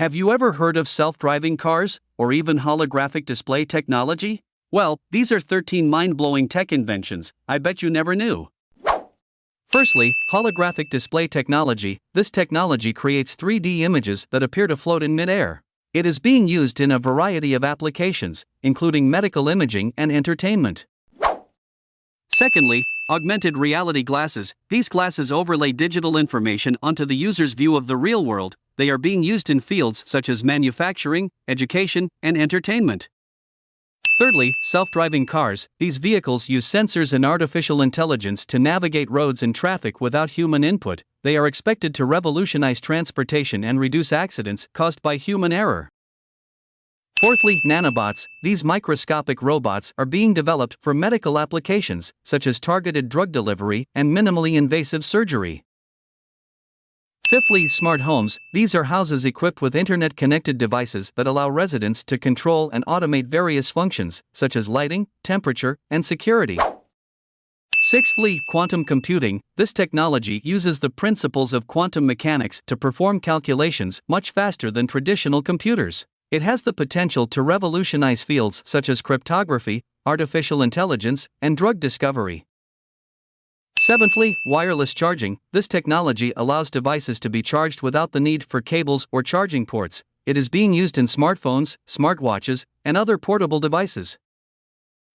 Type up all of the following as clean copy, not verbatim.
Have you ever heard of self-driving cars, or even holographic display technology? Well, these are 13 mind-blowing tech inventions I bet you never knew. Firstly, holographic display technology. This technology creates 3D images that appear to float in mid-air. It is being used in a variety of applications, including medical imaging and entertainment. Secondly, augmented reality glasses. These glasses overlay digital information onto the user's view of the real world. They are being used in fields such as manufacturing, education, and entertainment. Thirdly, self-driving cars. These vehicles use sensors and artificial intelligence to navigate roads and traffic without human input. They are expected to revolutionize transportation and reduce accidents caused by human error. Fourthly, nanobots. These microscopic robots are being developed for medical applications, such as targeted drug delivery and minimally invasive surgery. Fifthly, smart homes. These are houses equipped with internet-connected devices that allow residents to control and automate various functions, such as lighting, temperature, and security. Sixthly, quantum computing. This technology uses the principles of quantum mechanics to perform calculations much faster than traditional computers. It has the potential to revolutionize fields such as cryptography, artificial intelligence, and drug discovery. Seventhly, wireless charging. This technology allows devices to be charged without the need for cables or charging ports. It is being used in smartphones, smartwatches, and other portable devices.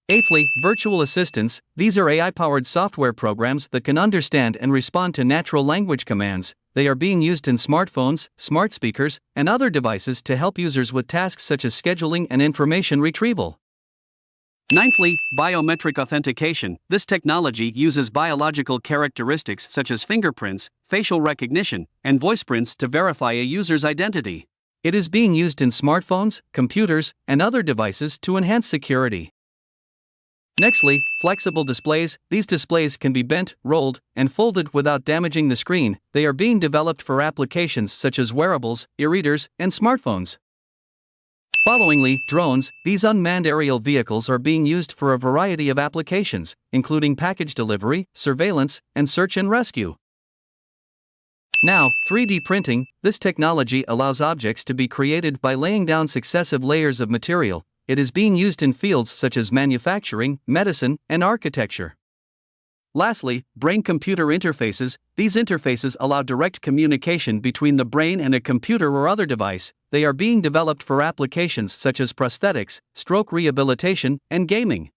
Eighthly, virtual assistants. These are AI-powered software programs that can understand and respond to natural language commands. They are being used in smartphones, smart speakers, and other devices to help users with tasks such as scheduling and information retrieval. Ninthly, biometric authentication. This technology uses biological characteristics such as fingerprints, facial recognition, and voice prints to verify a user's identity. It is being used in smartphones, computers, and other devices to enhance security. Nextly, flexible displays. These displays can be bent, rolled, and folded without damaging the screen. They are being developed for applications such as wearables, e-readers, and smartphones. Followingly, drones. These unmanned aerial vehicles are being used for a variety of applications, including package delivery, surveillance, and search and rescue. Now, 3D printing. This technology allows objects to be created by laying down successive layers of material. It is being used in fields such as manufacturing, medicine, and architecture. Lastly, brain-computer interfaces. These interfaces allow direct communication between the brain and a computer or other device. They are being developed for applications such as prosthetics, stroke rehabilitation, and gaming.